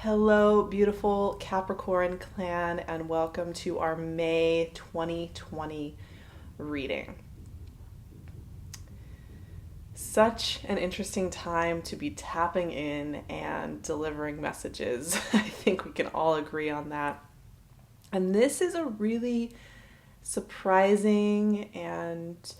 Hello, beautiful Capricorn clan, and welcome to our May 2020 reading. Such an interesting time to be tapping in and delivering messages. I think we can all agree on that. And this is a really surprising and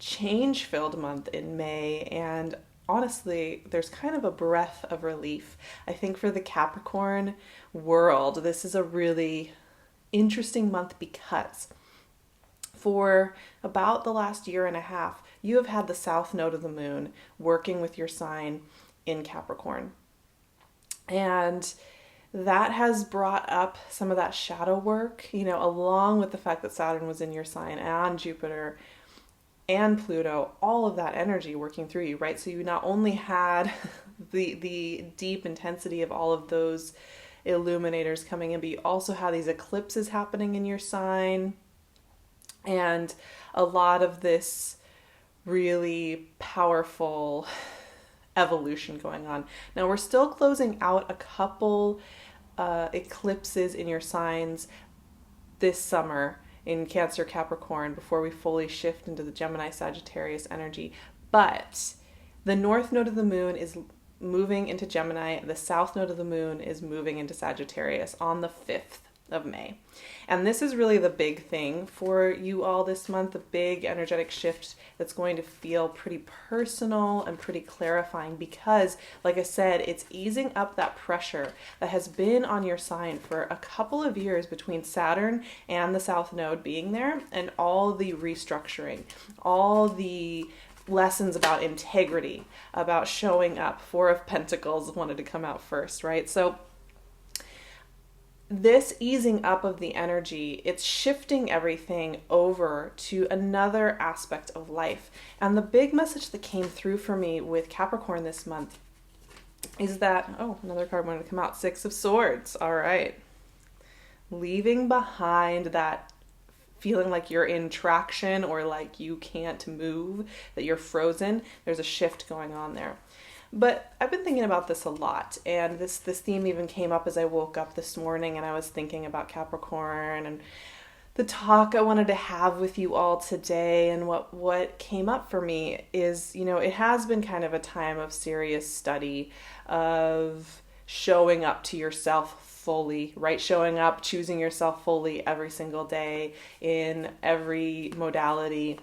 change-filled month in May, and honestly, there's kind of a breath of relief. I think for the Capricorn world, this is a really interesting month because for about the last year and a half, you have had the south node of the moon working with your sign in Capricorn. And that has brought up some of that shadow work, along with the fact that Saturn was in your sign and Jupiter and Pluto, all of that energy working through you, right? So you not only had the deep intensity of all of those illuminators coming in, but you also had these eclipses happening in your sign and a lot of this really powerful evolution going on. Now we're still closing out a couple eclipses in your signs this summer in Cancer, Capricorn, before we fully shift into the Gemini, Sagittarius energy. But the north node of the moon is moving into Gemini. The south node of the moon is moving into Sagittarius on the 5th of May. And this is really the big thing for you all this month, the big energetic shift that's going to feel pretty personal and pretty clarifying because, like I said, it's easing up that pressure that has been on your sign for a couple of years between Saturn and the south node being there and all the restructuring, all the lessons about integrity, about showing up. Four of Pentacles wanted to come out first, right? So this easing up of the energy, it's shifting everything over to another aspect of life. And the big message that came through for me with Capricorn this month is that, another card wanted to come out, Six of Swords. All right. Leaving behind that feeling like you're in traction or like you can't move, that you're frozen. There's a shift going on there. But I've been thinking about this a lot, and this theme even came up as I woke up this morning and I was thinking about Capricorn and the talk I wanted to have with you all today. And what came up for me is, it has been kind of a time of serious study of showing up to yourself fully, right? Showing up, choosing yourself fully every single day in every modality.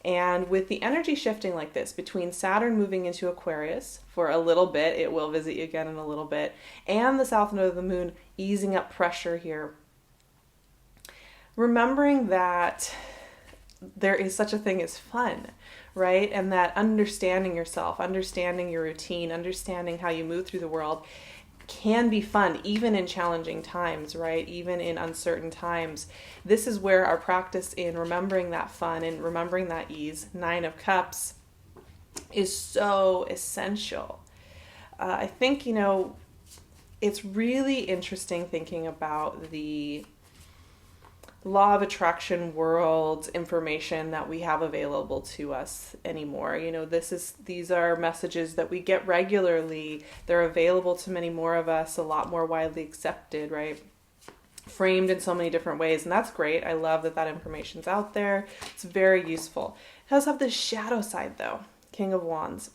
And with the energy shifting like this, between Saturn moving into Aquarius for a little bit, it will visit you again in a little bit, and the south node of the moon easing up pressure here, remembering that there is such a thing as fun, right? And that understanding yourself, understanding your routine, understanding how you move through the world can be fun, even in challenging times, right? Even in uncertain times. This is where our practice in remembering that fun and remembering that ease, Nine of Cups, is so essential. I think, it's really interesting thinking about the law of attraction world information that we have available to us anymore. These are messages that we get regularly. They're available to many more of us, a lot more widely accepted, right? Framed in so many different ways. And that's great. I love that information's out there. It's very useful. It does have this shadow side though, King of Wands,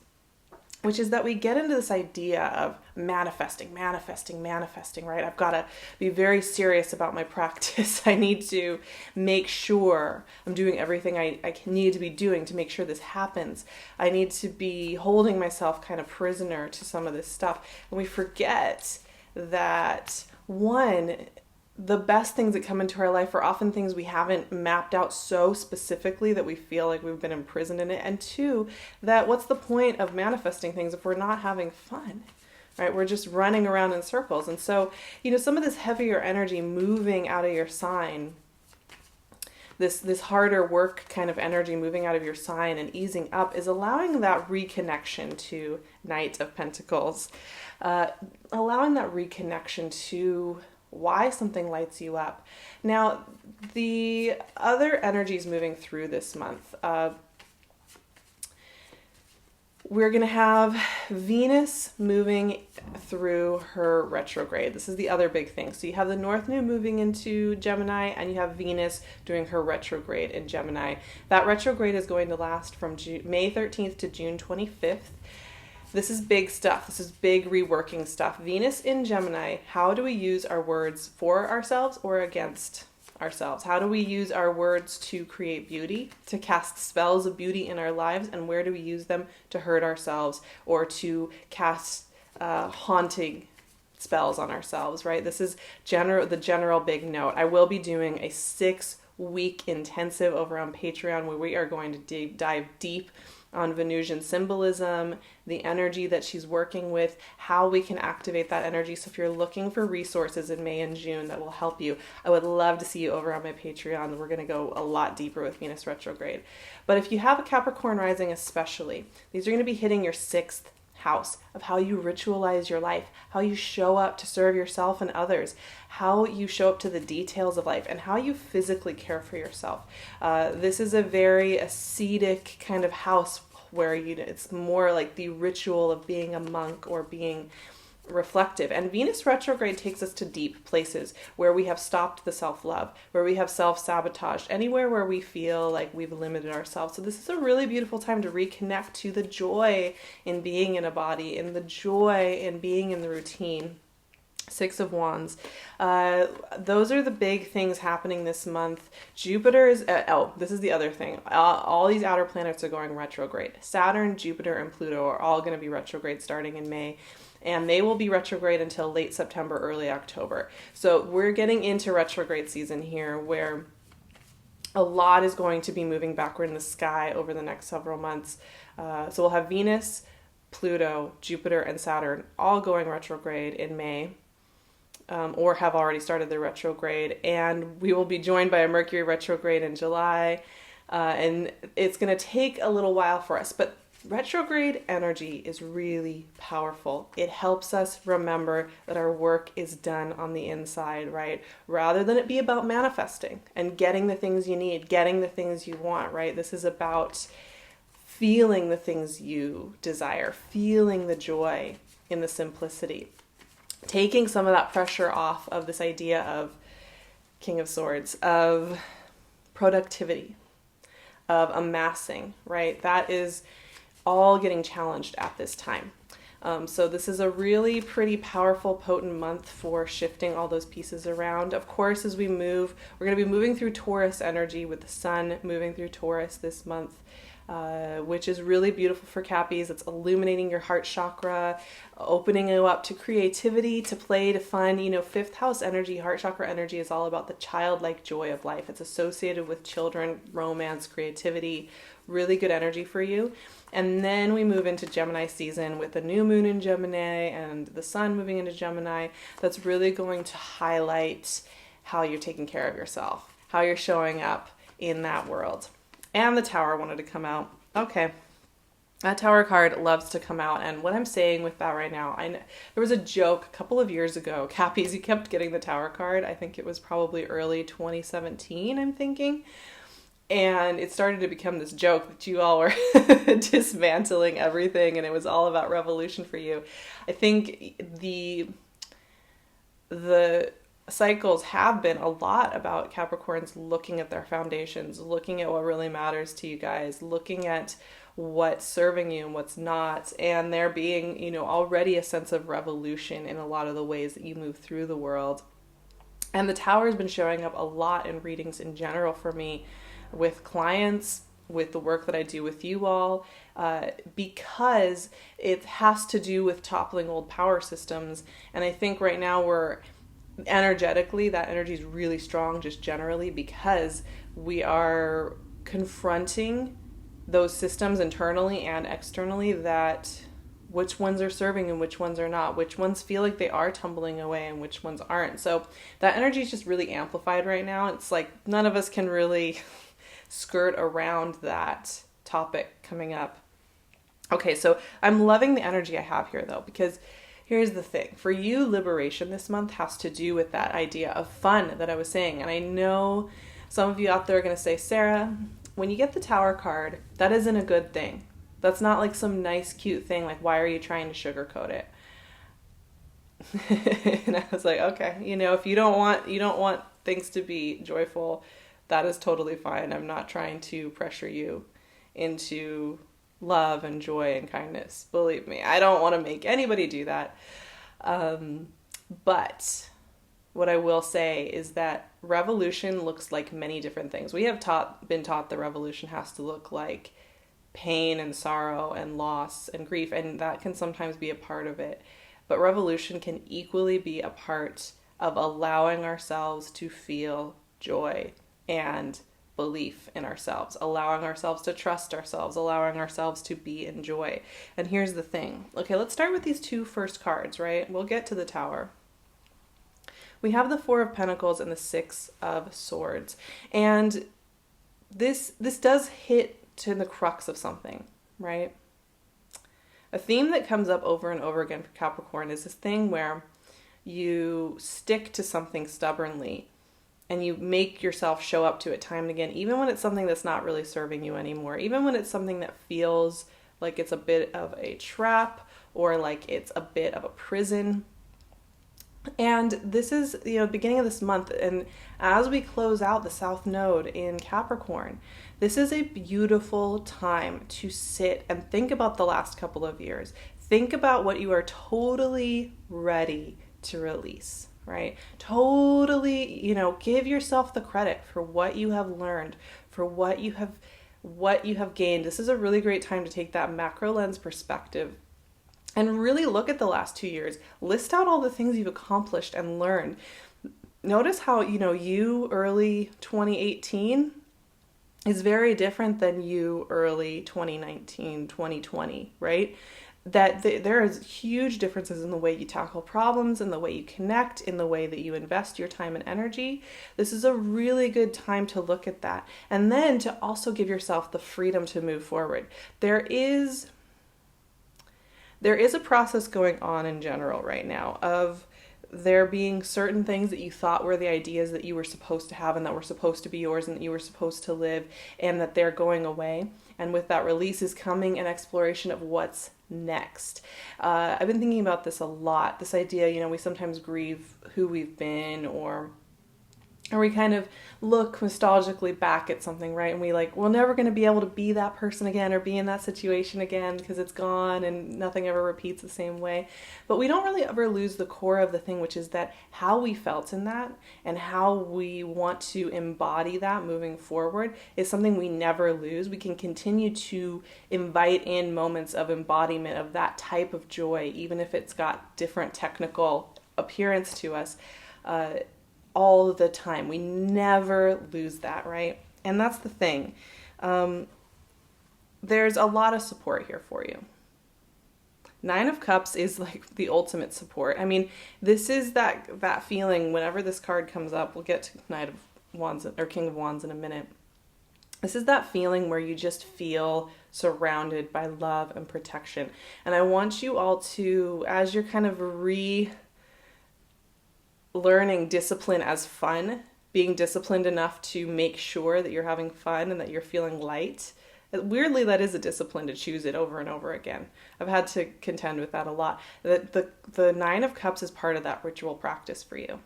which is that we get into this idea of manifesting, right? I've got to be very serious about my practice. I need to make sure I'm doing everything I need to be doing to make sure this happens. I need to be holding myself kind of prisoner to some of this stuff. And we forget that, one, the best things that come into our life are often things we haven't mapped out so specifically that we feel like we've been imprisoned in it. And two, that what's the point of manifesting things if we're not having fun, right? We're just running around in circles. And so, some of this heavier energy moving out of your sign, this harder work kind of energy moving out of your sign and easing up, is allowing that reconnection to Knight of Pentacles, allowing that reconnection to why something lights you up. Now, the other energies moving through this month, we're going to have Venus moving through her retrograde. This is the other big thing. So you have the North Node moving into Gemini, and you have Venus doing her retrograde in Gemini. That retrograde is going to last from May 13th to June 25th. This is big stuff. This is big reworking stuff. Venus in Gemini, how do we use our words for ourselves or against ourselves? How do we use our words to create beauty, to cast spells of beauty in our lives, and where do we use them to hurt ourselves or to cast haunting spells on ourselves, right? This is the general big note. I will be doing a 6-week intensive over on Patreon where we are going to dive deep on Venusian symbolism, the energy that she's working with, how we can activate that energy. So if you're looking for resources in May and June that will help you, I would love to see you over on my Patreon. We're going to go a lot deeper with Venus retrograde. But if you have a Capricorn rising especially, these are going to be hitting your 6th house of how you ritualize your life, how you show up to serve yourself and others, how you show up to the details of life, and how you physically care for yourself. This is a very ascetic kind of house where it's more like the ritual of being a monk or being reflective. And Venus retrograde takes us to deep places where we have stopped the self-love, where we have self-sabotaged, anywhere where we feel like we've limited ourselves. So this is a really beautiful time to reconnect to the joy in being in a body, and the joy in being in the routine. 6 of Wands. Those are the big things happening this month. Jupiter is, this is the other thing. All these outer planets are going retrograde. Saturn, Jupiter, and Pluto are all going to be retrograde starting in May. And they will be retrograde until late September, early October. So we're getting into retrograde season here where a lot is going to be moving backward in the sky over the next several months. So we'll have Venus, Pluto, Jupiter, and Saturn all going retrograde in May. Or have already started their retrograde. And we will be joined by a Mercury retrograde in July. And it's going to take a little while for us. But retrograde energy is really powerful. It helps us remember that our work is done on the inside, right? Rather than it be about manifesting and getting the things you need, getting the things you want, right? This is about feeling the things you desire, feeling the joy in the simplicity. Taking some of that pressure off of this idea of King of Swords, of productivity, of amassing, right? That is all getting challenged at this time. So this is a really pretty powerful, potent month for shifting all those pieces around. Of course, as we move, we're going to be moving through Taurus energy with the sun moving through Taurus this month. Which is really beautiful for Cappies. It's illuminating your heart chakra, opening you up to creativity, to play, to fun. 5th house energy, heart chakra energy is all about the childlike joy of life. It's associated with children, romance, creativity, really good energy for you. And then we move into Gemini season with the new moon in Gemini and the sun moving into Gemini. That's really going to highlight how you're taking care of yourself, how you're showing up in that world. And the Tower wanted to come out. Okay. That Tower card loves to come out. And what I'm saying with that right now, there was a joke a couple of years ago. Cappies, you kept getting the Tower card. I think it was probably early 2017, I'm thinking. And it started to become this joke that you all were dismantling everything. And it was all about revolution for you. I think the cycles have been a lot about Capricorns looking at their foundations, looking at what really matters to you guys, looking at what's serving you and what's not, and there being, already a sense of revolution in a lot of the ways that you move through the world. And the Tower has been showing up a lot in readings in general for me with clients, with the work that I do with you all, because it has to do with toppling old power systems. And I think right now energetically, that energy is really strong just generally because we are confronting those systems internally and externally, that which ones are serving and which ones are not, which ones feel like they are tumbling away and which ones aren't. So that energy is just really amplified right now. It's like none of us can really skirt around that topic coming up. Okay, so I'm loving the energy I have here though, because here's the thing. For you, liberation this month has to do with that idea of fun that I was saying. And I know some of you out there are going to say, Sarah, when you get the Tower card, that isn't a good thing. That's not like some nice, cute thing. Like, why are you trying to sugarcoat it? And I was like, okay, if you don't want things to be joyful, that is totally fine. I'm not trying to pressure you into love and joy and kindness. Believe me, I don't want to make anybody do that. But what I will say is that revolution looks like many different things. We have been taught that revolution has to look like pain and sorrow and loss and grief, and that can sometimes be a part of it. But revolution can equally be a part of allowing ourselves to feel joy and belief in ourselves, allowing ourselves to trust ourselves, allowing ourselves to be in joy. And here's the thing. Okay, let's start with these two first cards, right? We'll get to the Tower. We have the Four of Pentacles and the Six of Swords. And this does hit to the crux of something, right? A theme that comes up over and over again for Capricorn is this thing where you stick to something stubbornly and you make yourself show up to it time and again, even when it's something that's not really serving you anymore, even when it's something that feels like it's a bit of a trap or like it's a bit of a prison. And this is, beginning of this month, and as we close out the South Node in Capricorn, this is a beautiful time to sit and think about the last couple of years. Think about what you are totally ready to release, right? Totally, give yourself the credit for what you have learned, for what you have gained. This is a really great time to take that macro lens perspective and really look at the last 2 years. List out all the things you've accomplished and learned. Notice how, you early 2018 is very different than you early 2019, 2020, right? That there is huge differences in the way you tackle problems, in the way you connect, in the way that you invest your time and energy. This is a really good time to look at that. And then to also give yourself the freedom to move forward. There is a process going on in general right now of there being certain things that you thought were the ideas that you were supposed to have and that were supposed to be yours and that you were supposed to live, and that they're going away. And with that release is coming an exploration of what's next. I've been thinking about this a lot. This idea, we sometimes grieve who we've been, or we kind of look nostalgically back at something, right? And we're never going to be able to be that person again or be in that situation again because it's gone and nothing ever repeats the same way. But we don't really ever lose the core of the thing, which is that how we felt in that and how we want to embody that moving forward is something we never lose. We can continue to invite in moments of embodiment of that type of joy, even if it's got different technical appearance to us, all the time. We never lose that, right? And that's the thing. There's a lot of support here for you. Nine of Cups is like the ultimate support. I mean, this is that feeling whenever this card comes up. We'll get to Knight of Wands or King of Wands in a minute. This is that feeling where you just feel surrounded by love and protection. And I want you all to, as you're kind of learning discipline as fun, being disciplined enough to make sure that you're having fun and that you're feeling light. Weirdly, that is a discipline to choose it over and over again. I've had to contend with that a lot. The Nine of Cups is part of that ritual practice for you.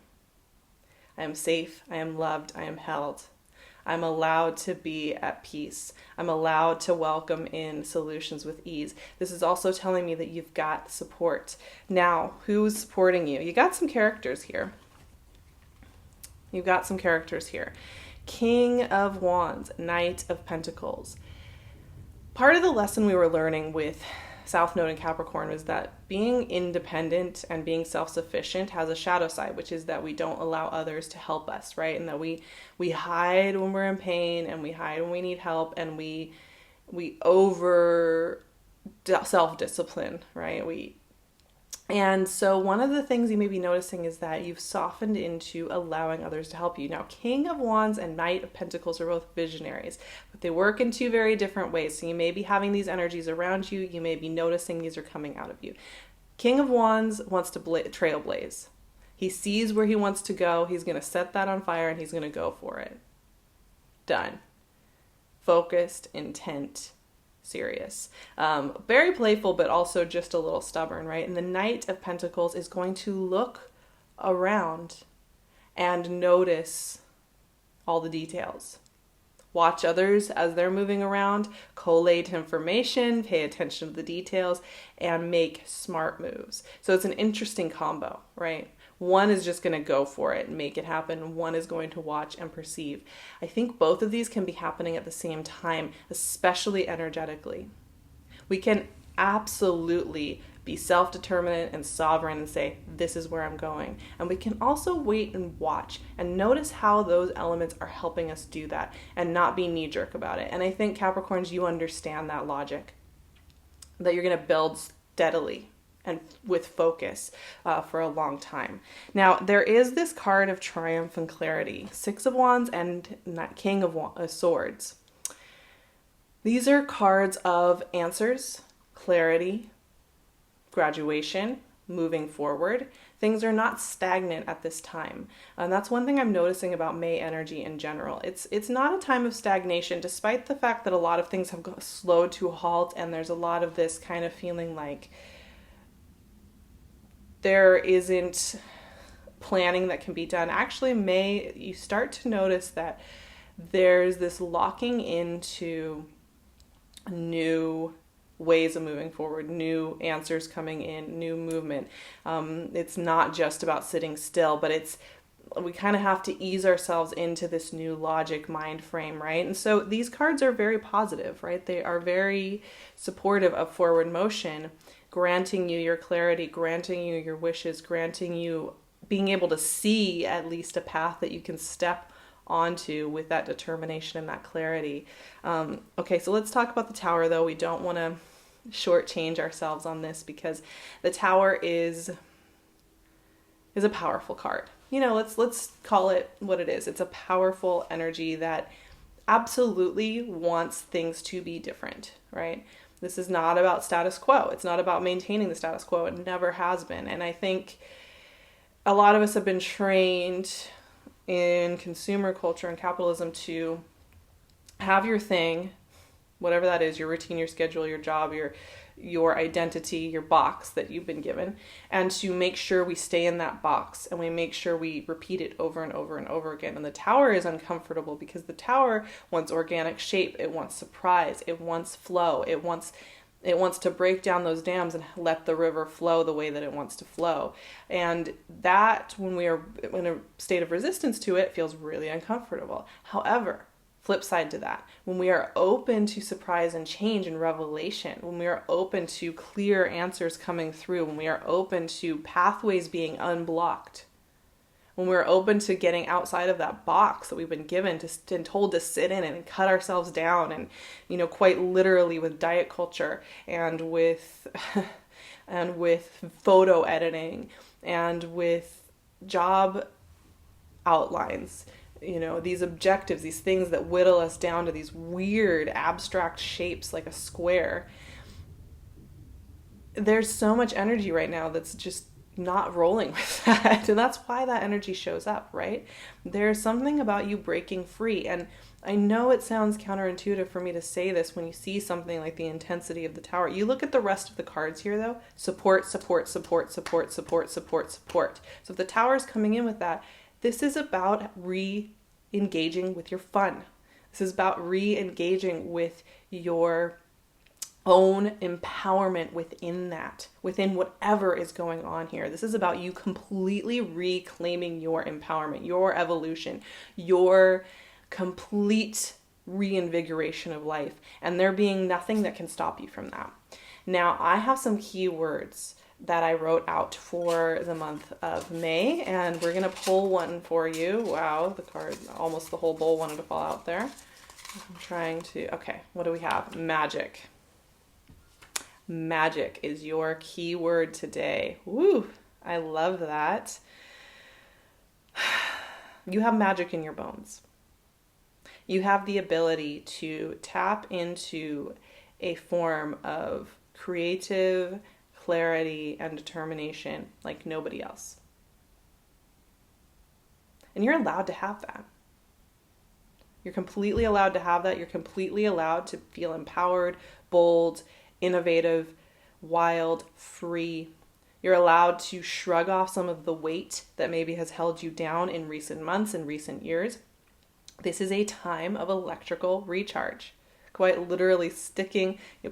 I am safe. I am loved. I am held. I'm allowed to be at peace. I'm allowed to welcome in solutions with ease. This is also telling me that you've got support. Now, who's supporting you? You got some characters here. You've got some characters here. King of Wands, Knight of Pentacles. Part of the lesson we were learning with South Node in Capricorn was that being independent and being self-sufficient has a shadow side, which is that we don't allow others to help us, right? And that we hide when we're in pain, and we hide when we need help, and we over self-discipline, right? And so one of the things you may be noticing is that you've softened into allowing others to help you. Now, King of Wands and Knight of Pentacles are both visionaries, but they work in two very different ways. So you may be having these energies around you. You may be noticing these are coming out of you. King of Wands wants to trailblaze. He sees where he wants to go. He's going to set that on fire and he's going to go for it. Done. Focused, intent, serious. Very playful, but also just a little stubborn, right? And the Knight of Pentacles is going to look around and notice all the details. Watch others as they're moving around, collate information, pay attention to the details, and make smart moves. So it's an interesting combo, right? One is just going to go for it and make it happen. One is going to watch and perceive. I think both of these can be happening at the same time, especially energetically. We can absolutely be self-determined and sovereign and say, this is where I'm going. And we can also wait and watch and notice how those elements are helping us do that and not be knee-jerk about it. And I think Capricorns, you understand that logic, that you're going to build steadily and with focus for a long time. Now, there is this card of triumph and clarity, Six of Wands and King of Swords. These are cards of answers, clarity, graduation, moving forward. Things are not stagnant at this time. And that's one thing I'm noticing about May energy in general. It's not a time of stagnation, despite the fact that a lot of things have slowed to a halt, and there's a lot of this kind of feeling like there isn't planning that can be done. Actually, May, you start to notice that there's this locking into new ways of moving forward, new answers coming in, new movement. It's not just about sitting still, but we kind of have to ease ourselves into this new logic mind frame, right? And so these cards are very positive, right? They are very supportive of forward motion, granting you your clarity, granting you your wishes, granting you being able to see at least a path that you can step onto with that determination and that clarity. Okay, so let's talk about the Tower, though. We don't want to shortchange ourselves on this because the Tower is a powerful card. You know, let's call it what it is. It's a powerful energy that absolutely wants things to be different, right? This is not about status quo. It's not about maintaining the status quo. It never has been. And I think a lot of us have been trained in consumer culture and capitalism to have your thing, whatever that is, your routine, your schedule, your job, your identity, your box that you've been given, and to make sure we stay in that box and we make sure we repeat it over and over and over again. And the Tower is uncomfortable because the Tower wants organic shape, it wants surprise, it wants flow, it wants to break down those dams and let the river flow the way that it wants to flow. And that, when we are in a state of resistance to it, feels really uncomfortable. However, flip side to that, when we are open to surprise and change and revelation, when we are open to clear answers coming through, when we are open to pathways being unblocked, when we're open to getting outside of that box that we've been given and told to sit in and cut ourselves down, and, you know, quite literally with diet culture and with photo editing and with job outlines, you know, these objectives, these things that whittle us down to these weird abstract shapes like a square. There's so much energy right now that's just not rolling with that. And that's why that energy shows up, right? There's something about you breaking free. And I know it sounds counterintuitive for me to say this when you see something like the intensity of the Tower. You look at the rest of the cards here, though. Support, support, support, support, support, support, support. So if the Tower is coming in with that, this is about re-engaging with your fun. This is about re-engaging with your own empowerment within that, within whatever is going on here. This is about you completely reclaiming your empowerment, your evolution, your complete reinvigoration of life, and there being nothing that can stop you from that. Now, I have some keywords that I wrote out for the month of May, and we're going to pull one for you. Wow, the card, almost the whole bowl wanted to fall out there. I'm trying to, okay, what do we have? Magic. Magic is your keyword today. Woo, I love that. You have magic in your bones. You have the ability to tap into a form of creative clarity and determination like nobody else. And you're allowed to have that. You're completely allowed to have that. You're completely allowed to feel empowered, bold, innovative, wild, free. You're allowed to shrug off some of the weight that maybe has held you down in recent months and recent years. This is a time of electrical recharge. Quite literally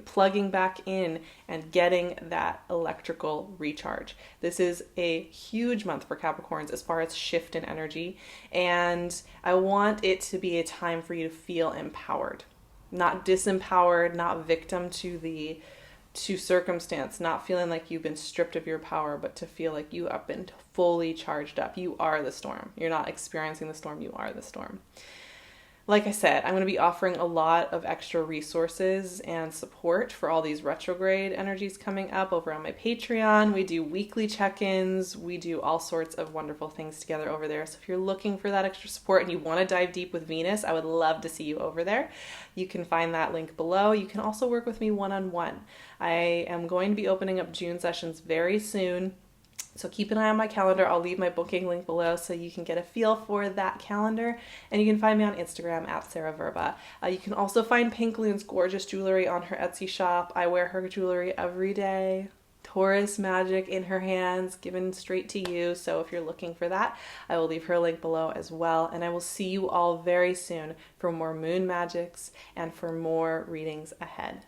plugging back in and getting that electrical recharge. This is a huge month for Capricorns as far as shift in energy. And I want it to be a time for you to feel empowered, not disempowered, not victim to circumstance, not feeling like you've been stripped of your power, but to feel like you have been fully charged up. You are the storm. You're not experiencing the storm. You are the storm. Like I said, I'm going to be offering a lot of extra resources and support for all these retrograde energies coming up over on my Patreon. We do weekly check-ins. We do all sorts of wonderful things together over there. So if you're looking for that extra support and you want to dive deep with Venus, I would love to see you over there. You can find that link below. You can also work with me one-on-one. I am going to be opening up June sessions very soon. So keep an eye on my calendar. I'll leave my booking link below so you can get a feel for that calendar. And you can find me on Instagram at Sarah Verba. You can also find PinkLune's gorgeous jewelry on her Etsy shop. I wear her jewelry every day. Taurus magic in her hands, given straight to you. So if you're looking for that, I will leave her link below as well. And I will see you all very soon for more moon magics and for more readings ahead.